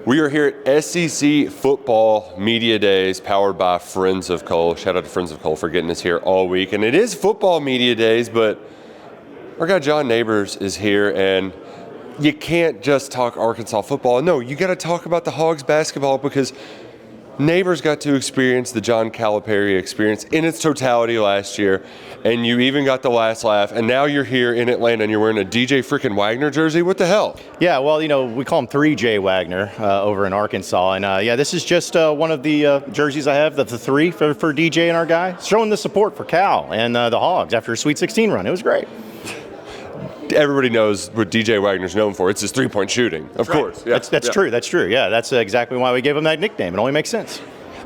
We are here at SEC Football Media Days, powered by Friends of Cole. Shout out to Friends of Cole for getting us here all week. And it is Football Media Days, but our guy John Nabors is here, and you can't just talk Arkansas football. No, you got to talk about the Hogs basketball, because Nabors got to experience the John Calipari experience in its totality last year, and you even got the last laugh, and now you're here in Atlanta and you're wearing a DJ freaking Wagner jersey. What the hell? Yeah, well, we call him 3J Wagner over in Arkansas, and this is just one of the jerseys I have, the three for DJ and our guy, showing the support for Cal and the Hogs after a Sweet 16 run. It was great. Everybody knows what DJ Wagner's known for. It's his three-point shooting, of course. Yeah. That's true. That's true. Yeah, that's exactly why we gave him that nickname. It only makes sense.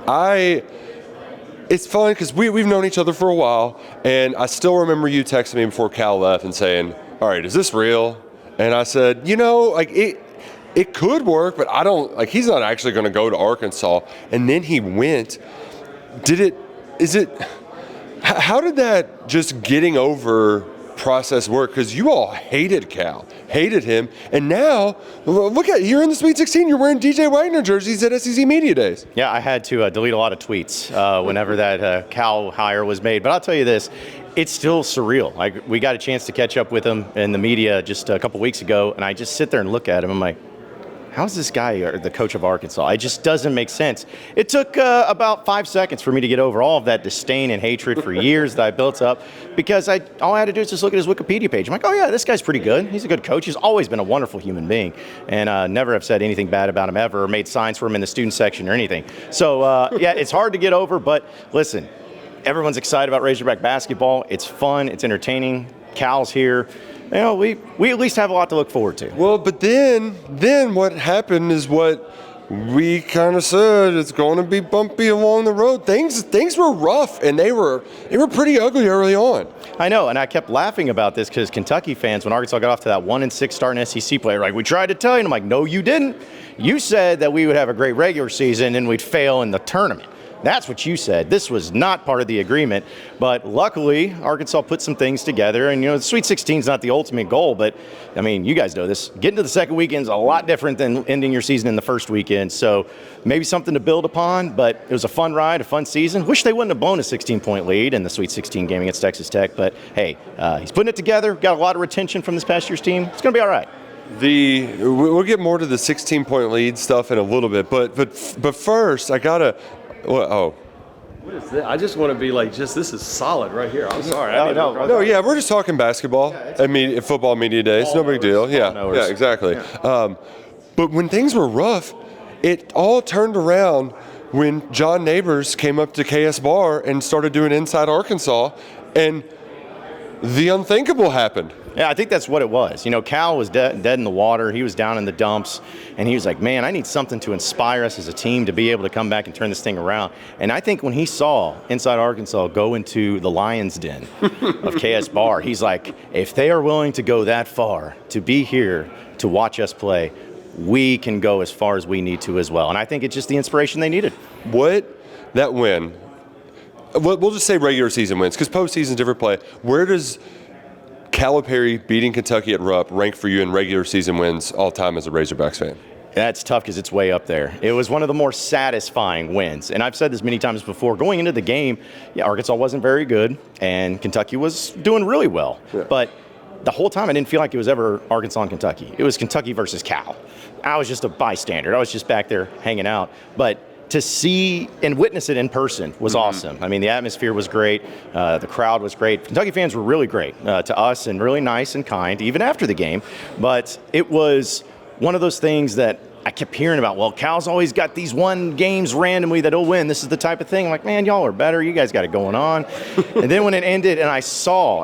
It's funny because we've known each other for a while, and I still remember you texting me before Cal left and saying, all right, is this real? And I said, it could work, but I don't, he's not actually going to go to Arkansas. And then he went. How did that just getting over process work? Because you all hated Cal, hated him, and now look at you're in the Sweet 16. You're wearing DJ Wagner jerseys at SEC Media Days. Yeah, I had to delete a lot of tweets whenever that Cal hire was made. But I'll tell you this, it's still surreal. We got a chance to catch up with him in the media just a couple weeks ago, and I just sit there and look at him. I'm like, how's this guy the coach of Arkansas? It just doesn't make sense. It took about 5 seconds for me to get over all of that disdain and hatred for years that I built up, because all I had to do is just look at his Wikipedia page. I'm like, oh yeah, this guy's pretty good. He's a good coach. He's always been a wonderful human being, and never have said anything bad about him ever, or made signs for him in the student section or anything. So yeah, it's hard to get over, but listen, everyone's excited about Razorback basketball. It's fun. It's entertaining. Cal's here. We at least have a lot to look forward to. Well, but then what happened is what we kind of said. It's going to be bumpy along the road. Things were rough, and they were pretty ugly early on. I know, and I kept laughing about this because Kentucky fans, when Arkansas got off to that 1-6 start in SEC play, were like, we tried to tell you. And I'm like, no, you didn't. You said that we would have a great regular season and we'd fail in the tournament. That's what you said. This was not part of the agreement. But luckily, Arkansas put some things together. And, the Sweet 16 is not the ultimate goal. But, you guys know this. Getting to the second weekend is a lot different than ending your season in the first weekend. So maybe something to build upon. But it was a fun ride, a fun season. Wish they wouldn't have blown a 16-point lead in the Sweet 16 game against Texas Tech. But, hey, he's putting it together. Got a lot of retention from this past year's team. It's going to be all right. We'll get more to the 16-point lead stuff in a little bit. But first, I got to – what is this? I just want to be this is solid right here. I'm sorry. Yeah, we're just talking basketball. Football Media Days. No big deal. Yeah, exactly. Yeah. But when things were rough, it all turned around when John Nabors came up to KS Bar and started doing Inside Arkansas, and the unthinkable happened. Yeah, I think that's what it was. Cal was dead in the water. He was down in the dumps, and he was like, man, I need something to inspire us as a team to be able to come back and turn this thing around. And I think when he saw Inside Arkansas go into the lion's den of KS Bar, he's like, if they are willing to go that far to be here to watch us play, we can go as far as we need to as well. And I think it's just the inspiration they needed. That win, we'll just say regular season wins, because postseason's different play. Where does Calipari beating Kentucky at Rupp rank for you in regular season wins all time as a Razorbacks fan? That's tough because it's way up there. It was one of the more satisfying wins. And I've said this many times before. Going into the game, Arkansas wasn't very good, and Kentucky was doing really well. Yeah. But the whole time I didn't feel like it was ever Arkansas and Kentucky. It was Kentucky versus Cal. I was just a bystander. I was just back there hanging out. But to see and witness it in person was awesome. The atmosphere was great. The crowd was great. Kentucky fans were really great to us and really nice and kind, even after the game. But it was one of those things that I kept hearing about. Well, Cal's always got these one games randomly that he'll win. This is the type of thing. I'm like, man, y'all are better. You guys got it going on. And then when it ended, and I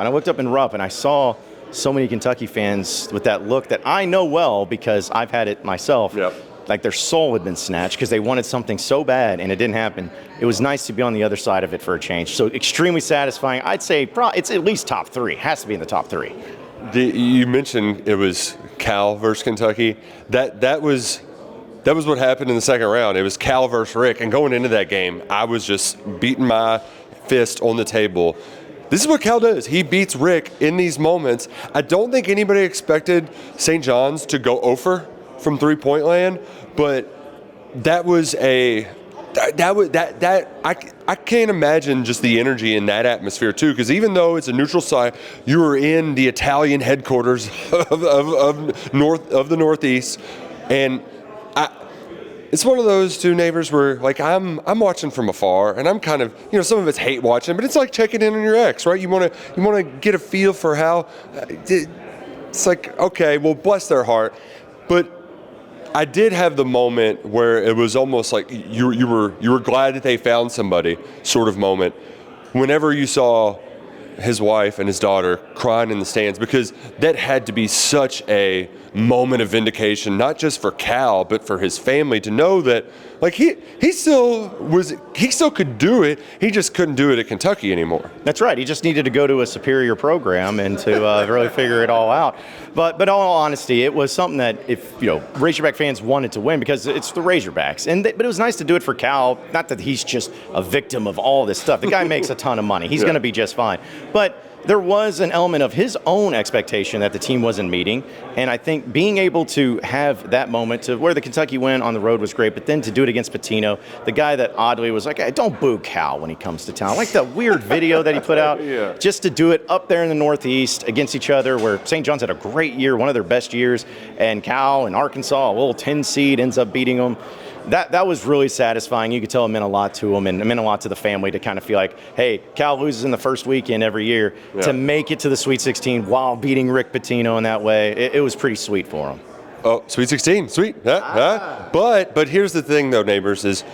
looked up in Rupp, and I saw so many Kentucky fans with that look that I know well because I've had it myself. Yep. Like their soul had been snatched because they wanted something so bad and it didn't happen. It was nice to be on the other side of it for a change. So extremely satisfying. I'd say it's at least top three. Has to be in the top three. You mentioned it was Cal versus Kentucky. That was what happened in the second round. It was Cal versus Rick. And going into that game, I was just beating my fist on the table. This is what Cal does. He beats Rick in these moments. I don't think anybody expected St. John's to go over from three-point land, but that was I can't imagine just the energy in that atmosphere too, because even though it's a neutral site, you were in the Italian headquarters of the Northeast, and it's one of those two neighbors where like I'm watching from afar, and I'm kind of, some of it's hate watching, but it's like checking in on your ex, right? You want to get a feel for how it's like, okay, well, bless their heart, but I did have the moment where it was almost like you were glad that they found somebody sort of moment whenever you saw his wife and his daughter crying in the stands, because that had to be such a moment of vindication, not just for Cal, but for his family, to know that like he still could do it. He just couldn't do it at Kentucky anymore. That's right. He just needed to go to a superior program and to really figure it all out. But in all honesty, it was something that if Razorback fans wanted to win, because it's the Razorbacks, but it was nice to do it for Cal. Not that he's just a victim of all this stuff. The guy makes a ton of money. He's going to be just fine. But there was an element of his own expectation that the team wasn't meeting, and I think being able to have that moment to where the Kentucky win on the road was great, but then to do it against Pitino, the guy that oddly was like, hey, don't boo Cal when he comes to town. Like the weird video that he put out, just to do it up there in the Northeast against each other, where St. John's had a great year, one of their best years, and Cal and Arkansas, a little 10 seed, ends up beating them. That was really satisfying. You could tell it meant a lot to him, and it meant a lot to the family to kind of feel like, hey, Cal loses in the first weekend every year. To make it to the Sweet 16 while beating Rick Pitino in that way, it was pretty sweet for him. Oh, Sweet 16, sweet. But here's the thing, though, neighbors, is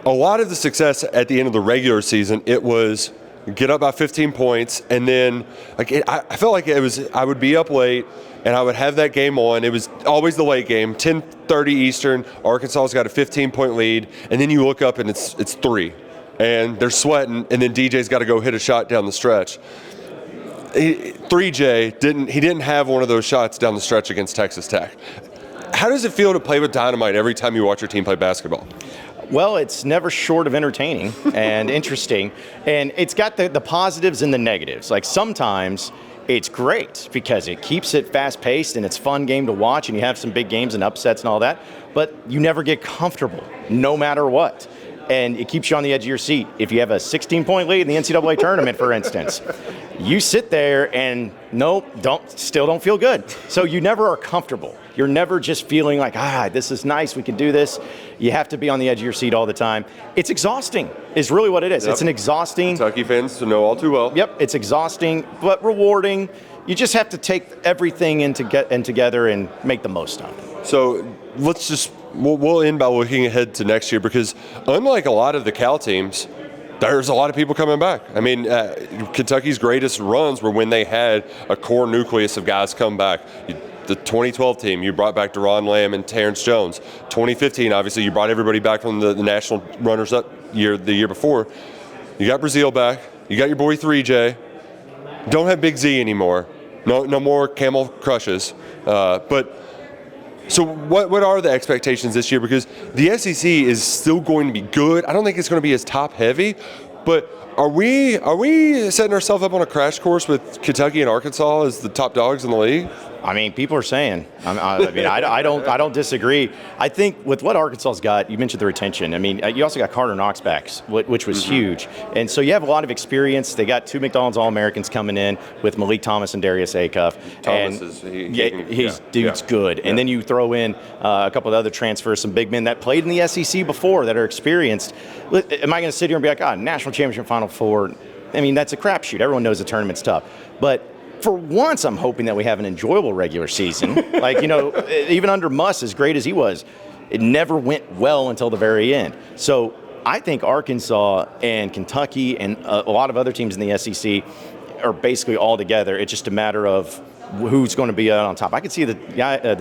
a lot of the success at the end of the regular season, it was get up by 15 points, and then I felt like it was I would be up late, and I would have that game on. It was always the late game, 10:30 Eastern. Arkansas's got a 15-point lead, and then you look up and it's 3, and they're sweating, and then DJ's got to go hit a shot down the stretch. 3J didn't have one of those shots down the stretch against Texas Tech. How does it feel to play with dynamite every time you watch your team play basketball? Well, it's never short of entertaining and interesting, and it's got the positives and the negatives. Like sometimes it's great because it keeps it fast-paced and it's a fun game to watch, and you have some big games and upsets and all that, but you never get comfortable no matter what. And it keeps you on the edge of your seat. If you have a 16-point lead in the NCAA tournament, for instance, you sit there and still don't feel good. So you never are comfortable. You're never just feeling like, this is nice, we can do this. You have to be on the edge of your seat all the time. It's exhausting, is really what it is. Yep. It's an exhausting. Kentucky fans know all too well. Yep, it's exhausting, but rewarding. You just have to take everything in together and make the most of it. So we'll end by looking ahead to next year, because unlike a lot of the Cal teams, there's a lot of people coming back. I mean, Kentucky's greatest runs were when they had a core nucleus of guys come back. The 2012 team, you brought back Deron Lamb and Terrence Jones. 2015, obviously, you brought everybody back from the national runners-up the year before. You got Brazile back. You got your boy 3J. Don't have Big Z anymore. No more Camel Crushes. So what are the expectations this year? Because the SEC is still going to be good. I don't think it's going to be as top-heavy, but are we setting ourselves up on a crash course with Kentucky and Arkansas as the top dogs in the league? I mean, people are saying. I don't disagree. I think with what Arkansas's got, you mentioned the retention. I mean, you also got Carter Knox back, which was huge, and so you have a lot of experience. They got 2 McDonald's All-Americans coming in with Malik Thomas and Darius Acuff. Dude's good. And then you throw in a couple of other transfers, some big men that played in the SEC before that are experienced. Am I going to sit here and be like, national championship, Final Four? I mean, that's a crapshoot. Everyone knows the tournament's tough, but for once, I'm hoping that we have an enjoyable regular season. Even under Muss, as great as he was, it never went well until the very end. So I think Arkansas and Kentucky and a lot of other teams in the SEC are basically all together. It's just a matter of who's going to be on top. I could see the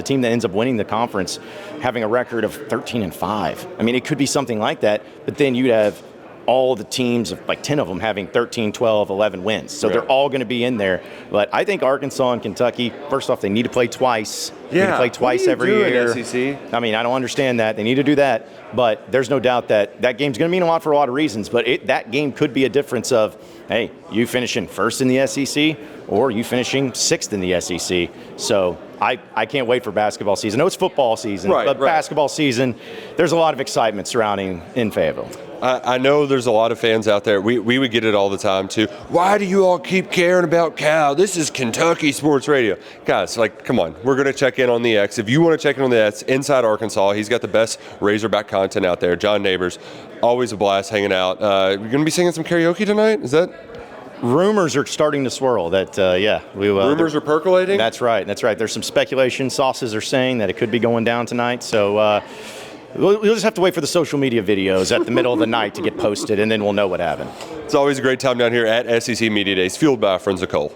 team that ends up winning the conference having a record of 13-5. I mean, it could be something like that, but then you'd have all the teams, like 10 of them, having 13, 12, 11 wins. So they're all going to be in there. But I think Arkansas and Kentucky, first off, they need to play twice. They need to play twice every year. SEC? I mean, I don't understand that. They need to do that. But there's no doubt that game's going to mean a lot for a lot of reasons. But that game could be a difference of, hey, you finishing first in the SEC or you finishing 6th in the SEC. So I can't wait for basketball season. I know it's football season, but Right. basketball season, there's a lot of excitement surrounding in Fayetteville. I know there's a lot of fans out there. We would get it all the time too. Why do you all keep caring about Cal? This is Kentucky sports radio. Guys, like, come on. We're going to check in on the X. If you want to check in on the X, Inside Arkansas, he's got the best Razorback content out there. John Nabors, always a blast hanging out. You're going to be singing some karaoke tonight? Is that? Rumors are starting to swirl that, Rumors are percolating? That's right. There's some speculation. Sources are saying that it could be going down tonight. So we'll just have to wait for the social media videos at the middle of the night to get posted, and then we'll know what happened. It's always a great time down here at SEC Media Days, fueled by Friends of Cole.